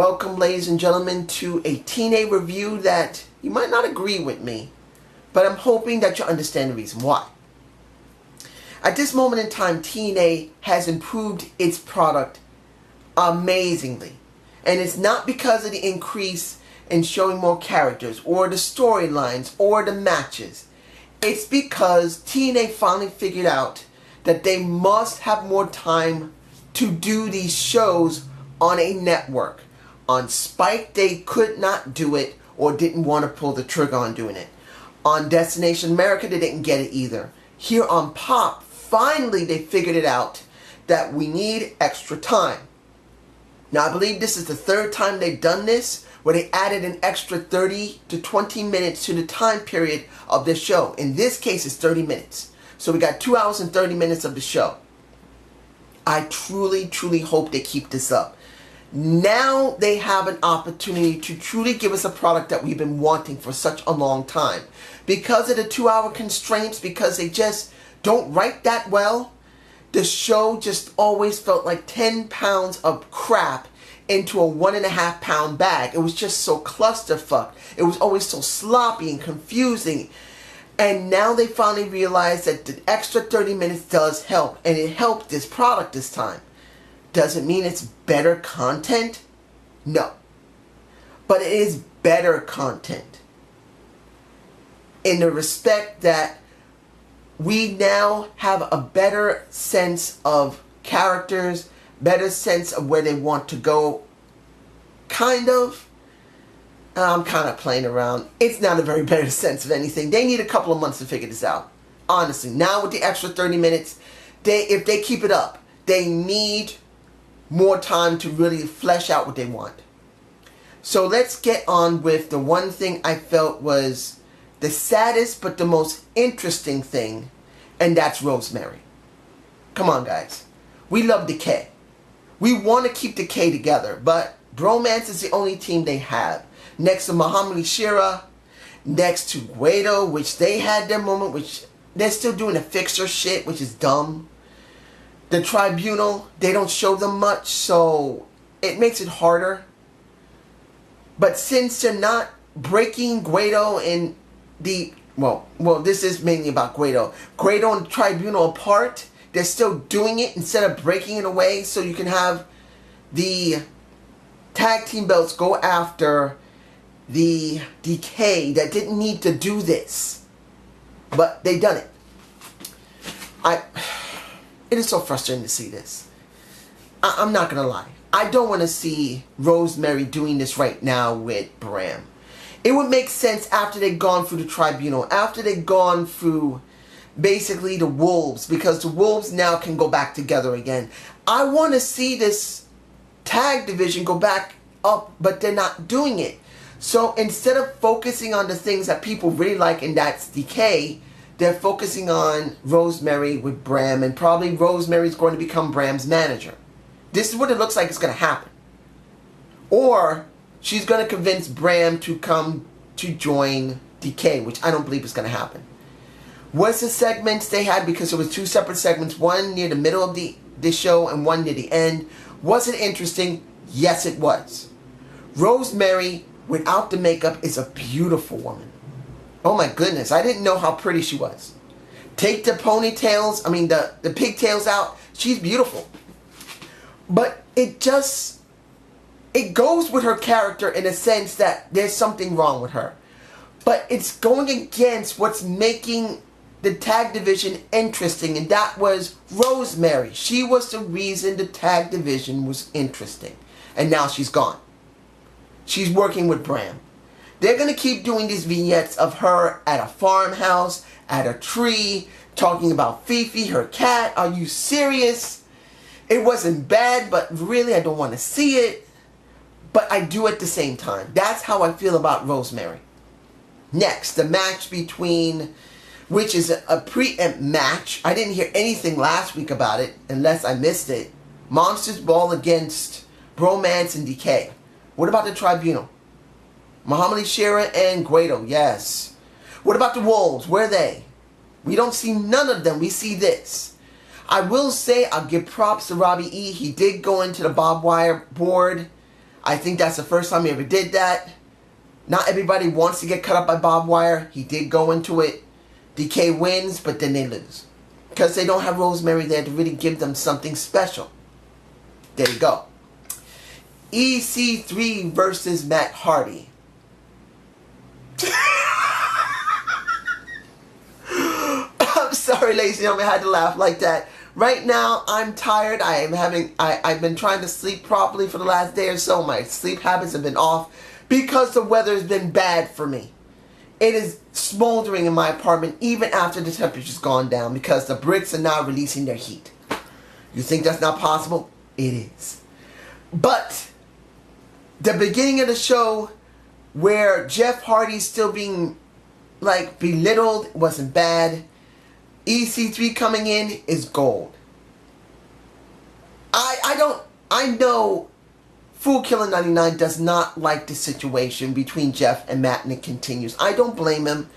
Welcome, ladies and gentlemen, to a TNA review that you might not agree with me, but I'm hoping that you understand the reason why. At this moment in time, TNA has improved its product amazingly. And it's not because of the increase in showing more characters, or the storylines, or the matches. It's because TNA finally figured out that they must have more time to do these shows on a network. On Spike, they could not do it or didn't want to pull the trigger on doing it. On Destination America, they didn't get it either. Here on Pop, finally they figured it out that we need extra time. Now, I believe this is the third time they've done this, where they added an extra 30 to 20 minutes to the time period of the show. In this case, it's 30 minutes. So we got 2 hours and 30 minutes of the show. I truly, truly hope they keep this up. Now they have an opportunity to truly give us a product that we've been wanting for such a long time. Because of the 2-hour constraints, because they just don't write that well, the show just always felt like 10 pounds of crap into a 1.5 pound bag. It was just so clusterfuck. It was always so sloppy and confusing. And now they finally realized that the extra 30 minutes does help. And it helped this product this time. Does it mean it's better content? No. But it is better content. In the respect that we now have a better sense of characters, better sense of where they want to go. Kind of. I'm kind of playing around. It's not a very better sense of anything. They need a couple of months to figure this out. Honestly, now with the extra 30 minutes, if they keep it up, they need more time to really flesh out what they want. So let's get on with the one thing I felt was the saddest but the most interesting thing, and that's Rosemary. Come on, guys. We love Decay. We want to keep Decay together, but Bromance is the only team they have. Next to Muhammad Ali Shira, next to Guido, which they had their moment, which they're still doing the fixer shit, which is dumb. The Tribunal, they don't show them much, so it makes it harder. But since they're not breaking Guido and the... Well, this is mainly about Guido. Guido and the Tribunal apart, they're still doing it instead of breaking it away, so you can have the tag team belts go after the Decay that didn't need to do this. But they done it. It is so frustrating to see this. I'm not going to lie. I don't want to see Rosemary doing this right now with Bram. It would make sense after they've gone through the Tribunal. After they've gone through basically the Wolves. Because the Wolves now can go back together again. I want to see this tag division go back up. But they're not doing it. So instead of focusing on the things that people really like, and that's Decay, they're focusing on Rosemary with Bram, and probably Rosemary's going to become Bram's manager. This is what it looks like it's going to happen. Or she's going to convince Bram to come to join Decay, which I don't believe is going to happen. Was the segments they had, because there was 2 separate segments, one near the middle of the show and one near the end. Was it interesting? Yes, it was. Rosemary, without the makeup, is a beautiful woman. Oh my goodness, I didn't know how pretty she was. Take the ponytails, the pigtails out, she's beautiful. But it goes with her character in a sense that there's something wrong with her. But it's going against what's making the tag division interesting, and that was Rosemary. She was the reason the tag division was interesting. And now she's gone. She's working with Bram. They're going to keep doing these vignettes of her at a farmhouse, at a tree, talking about Fifi, her cat. Are you serious? It wasn't bad, but really I don't want to see it. But I do at the same time. That's how I feel about Rosemary. Next, the match between, which is a preempt match. I didn't hear anything last week about it, unless I missed it. Monsters Ball against Bromance and Decay. What about the Tribunal? Muhammad Ali Shira and Guido, yes. What about the Wolves? Where are they? We don't see none of them. We see this. I will say I'll give props to Robbie E. He did go into the barbed wire board. I think that's the first time he ever did that. Not everybody wants to get cut up by barbed wire. He did go into it. DK wins, but then they lose. Because they don't have Rosemary there to really give them something special. There you go. EC3 versus Matt Hardy. I'm sorry, ladies and gentlemen, I had to laugh like that. Right now, I'm tired. I've been trying to sleep properly for the last day or so. My sleep habits have been off because the weather has been bad for me. It is smoldering in my apartment even after the temperature's gone down because the bricks are now releasing their heat. You think that's not possible? It is. But the beginning of the show where Jeff Hardy's still being like belittled wasn't bad. EC3 coming in is gold. I know Fool Killer 99 does not like the situation between Jeff and Matt, and it continues. I don't blame him,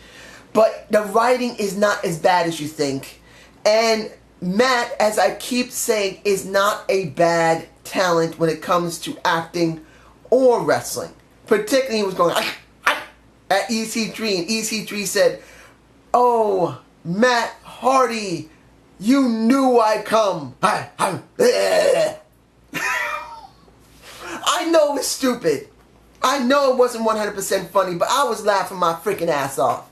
but the writing is not as bad as you think. And Matt, as I keep saying, is not a bad talent when it comes to acting or wrestling. Particularly he was going at EC3, and EC3 said, "Oh, Matt Hardy, you knew I'd come." I know it's stupid. I know it wasn't 100% funny, but I was laughing my freaking ass off.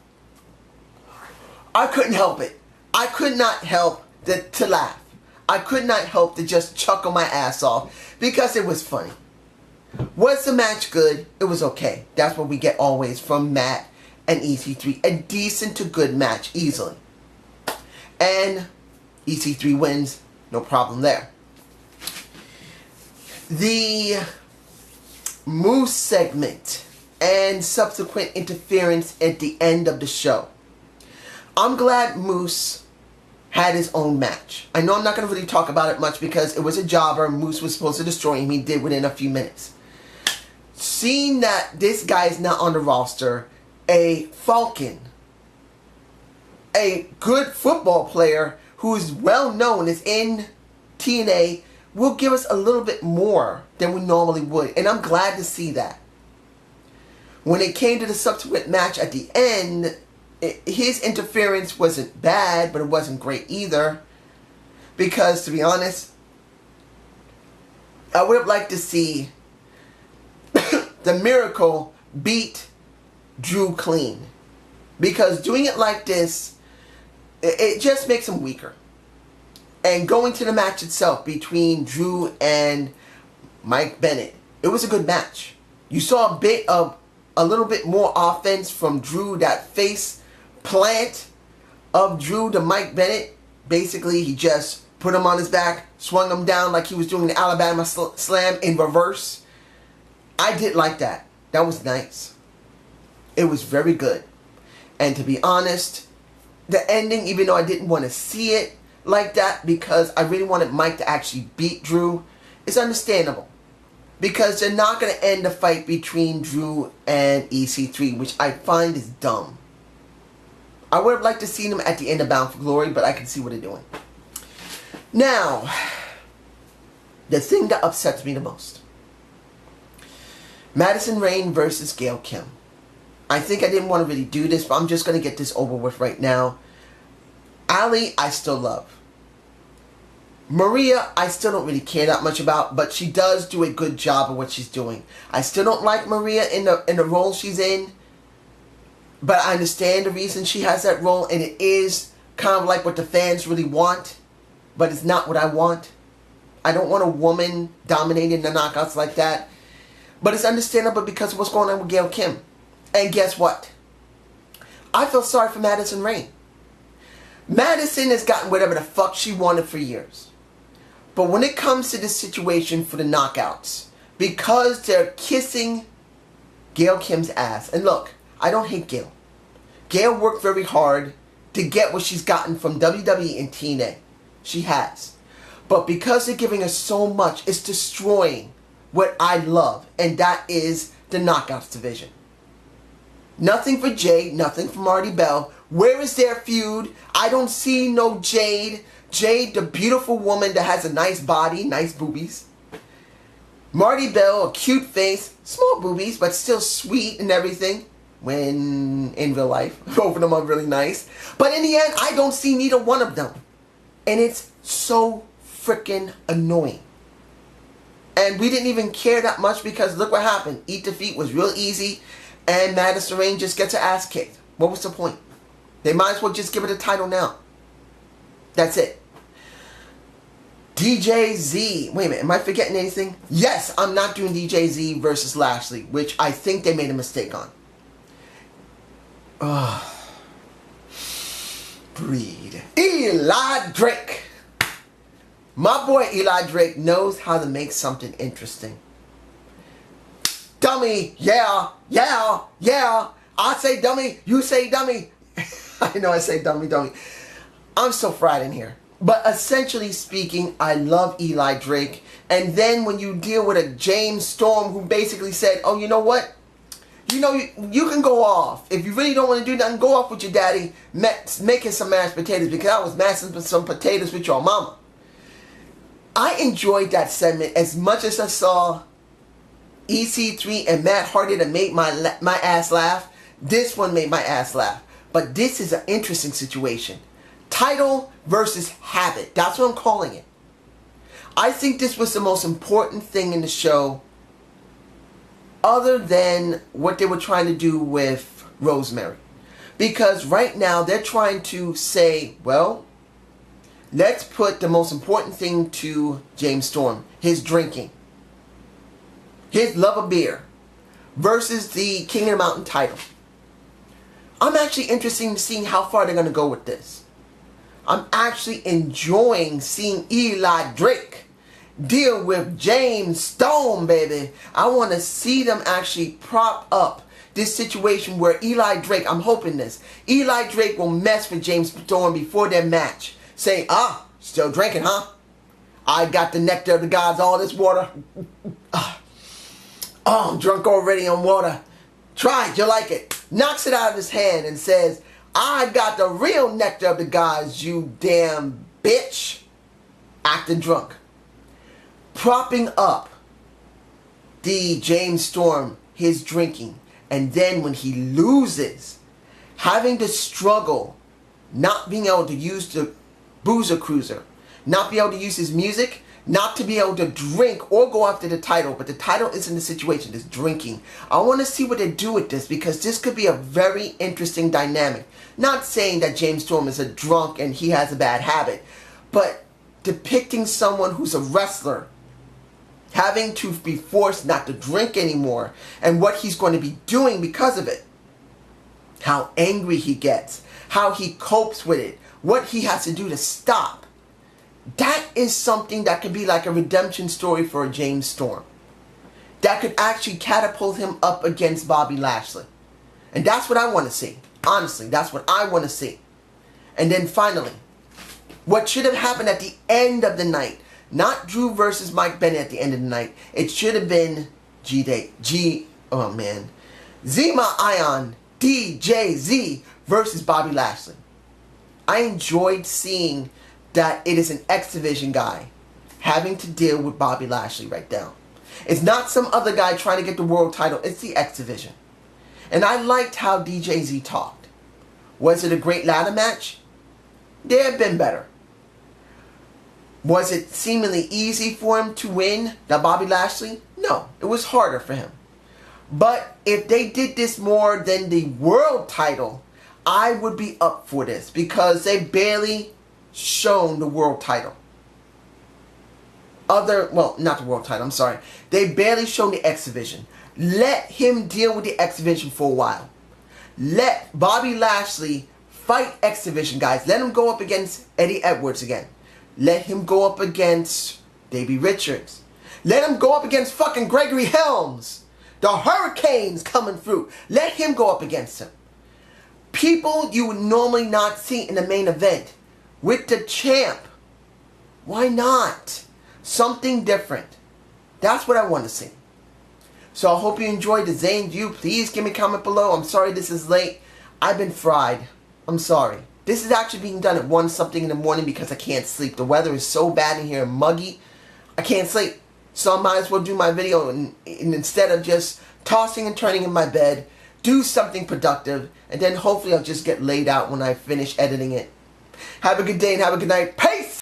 I couldn't help it. I could not help to laugh. I could not help to just chuckle my ass off because it was funny. Was the match good? It was okay. That's what we get always from Matt and EC3. A decent to good match, easily. And EC3 wins, no problem there. The Moose segment and subsequent interference at the end of the show. I'm glad Moose had his own match. I know I'm not going to really talk about it much because it was a jobber. Moose was supposed to destroy him. He did within a few minutes. Seeing that this guy is not on the roster, a Falcon, a good football player who is well known, is in TNA, will give us a little bit more than we normally would. And I'm glad to see that. When it came to the subsequent match at the end, his interference wasn't bad, but it wasn't great either. Because, to be honest, I would have liked to see the Miracle beat Drew clean. Because doing it like this, it just makes him weaker. And going to the match itself between Drew and Mike Bennett, it was a good match. You saw a little bit more offense from Drew. That face plant of Drew to Mike Bennett. Basically, he just put him on his back, swung him down like he was doing the Alabama Slam in reverse. I did like that. That was nice. It was very good. And to be honest, the ending, even though I didn't want to see it like that because I really wanted Mike to actually beat Drew, is understandable. Because they're not going to end the fight between Drew and EC3, which I find is dumb. I would have liked to see them at the end of Bound for Glory, but I can see what they're doing. Now, the thing that upsets me the most. Madison Rayne versus Gail Kim. I think I didn't want to really do this, but I'm just going to get this over with right now. Ali, I still love. Maria, I still don't really care that much about, but she does do a good job of what she's doing. I still don't like Maria in the role she's in, but I understand the reason she has that role, and it is kind of like what the fans really want, but it's not what I want. I don't want a woman dominating the knockouts like that, but it's understandable because of what's going on with Gail Kim. And guess what? I feel sorry for Madison Rayne. Madison has gotten whatever the fuck she wanted for years. But when it comes to this situation for the knockouts, because they're kissing Gail Kim's ass, and look, I don't hate Gail. Gail worked very hard to get what she's gotten from WWE and TNA. She has. But because they're giving her so much, it's destroying what I love, and that is the knockouts division. Nothing for Jade, nothing for Marty Bell. Where is their feud? I don't see no Jade. Jade, the beautiful woman that has a nice body, nice boobies. Marty Bell, a cute face, small boobies, but still sweet and everything. When in real life, both of them are really nice. But in the end, I don't see neither one of them. And it's so freaking annoying. And we didn't even care that much because look what happened. Eat Defeat was real easy and Madison Rayne just gets her ass kicked. What was the point? They might as well just give her the title now. That's it. DJZ. Wait a minute, am I forgetting anything? Yes, I'm not doing DJZ versus Lashley, which I think they made a mistake on. Breed. Eli Drake. My boy Eli Drake knows how to make something interesting. Dummy, yeah, yeah, yeah. I say dummy, you say dummy. I know I say dummy. I'm so fried in here. But essentially speaking, I love Eli Drake. And then when you deal with a James Storm who basically said, oh, you know what? You know, you can go off. If you really don't want to do nothing, go off with your daddy making some mashed potatoes because I was mashing some potatoes with your mama. I enjoyed that segment as much as I saw EC3 and Matt Hardy that made my ass laugh. This one made my ass laugh. But this is an interesting situation. Title versus habit. That's what I'm calling it. I think this was the most important thing in the show other than what they were trying to do with Rosemary. Because right now they're trying to say, well, let's put the most important thing to James Storm. His drinking. His love of beer. Versus the King of the Mountain title. I'm actually interested in seeing how far they're going to go with this. I'm actually enjoying seeing Eli Drake deal with James Storm, baby. I want to see them actually prop up this situation where Eli Drake, I'm hoping this, Eli Drake will mess with James Storm before their match. Saying, still drinking, huh? I got the nectar of the gods, all this water. I'm drunk already on water. Try it, you like it. Knocks it out of his hand and says, I got the real nectar of the gods, you damn bitch. Acting drunk. Propping up the James Storm, his drinking. And then when he loses, having to struggle, not being able to use the Boozer Cruiser, not be able to use his music, not to be able to drink or go after the title, but the title isn't the situation, it's drinking. I want to see what they do with this because this could be a very interesting dynamic. Not saying that James Storm is a drunk and he has a bad habit, but depicting someone who's a wrestler having to be forced not to drink anymore and what he's going to be doing because of it. How angry he gets, how he copes with it, what he has to do to stop. That is something that could be like a redemption story for a James Storm. That could actually catapult him up against Bobby Lashley. And that's what I want to see. Honestly, that's what I want to see. And then finally, what should have happened at the end of the night, not Drew versus Mike Bennett at the end of the night. It should have been Zema Ion, DJZ versus Bobby Lashley. I enjoyed seeing that it is an X Division guy having to deal with Bobby Lashley right now. It's not some other guy trying to get the world title. It's the X Division. And I liked how DJZ talked. Was it a great ladder match? There have been better. Was it seemingly easy for him to win the Bobby Lashley? No, it was harder for him. But if they did this more than the world title, I would be up for this because they barely shown the world title. Not the world title, I'm sorry. They barely shown the X Division. Let him deal with the X Division for a while. Let Bobby Lashley fight X Division guys. Let him go up against Eddie Edwards again. Let him go up against Davey Richards. Let him go up against fucking Gregory Helms. The Hurricane's coming through. Let him go up against him. People you would normally not see in the main event. With the champ. Why not? Something different. That's what I want to see. So I hope you enjoyed the Zane View. Please give me a comment below. I'm sorry this is late. I've been fried. I'm sorry. This is actually being done at 1 something in the morning because I can't sleep. The weather is so bad in here and muggy. I can't sleep. So I might as well do my video and instead of just tossing and turning in my bed, do something productive, and then hopefully I'll just get laid out when I finish editing it. Have a good day and have a good night. Peace!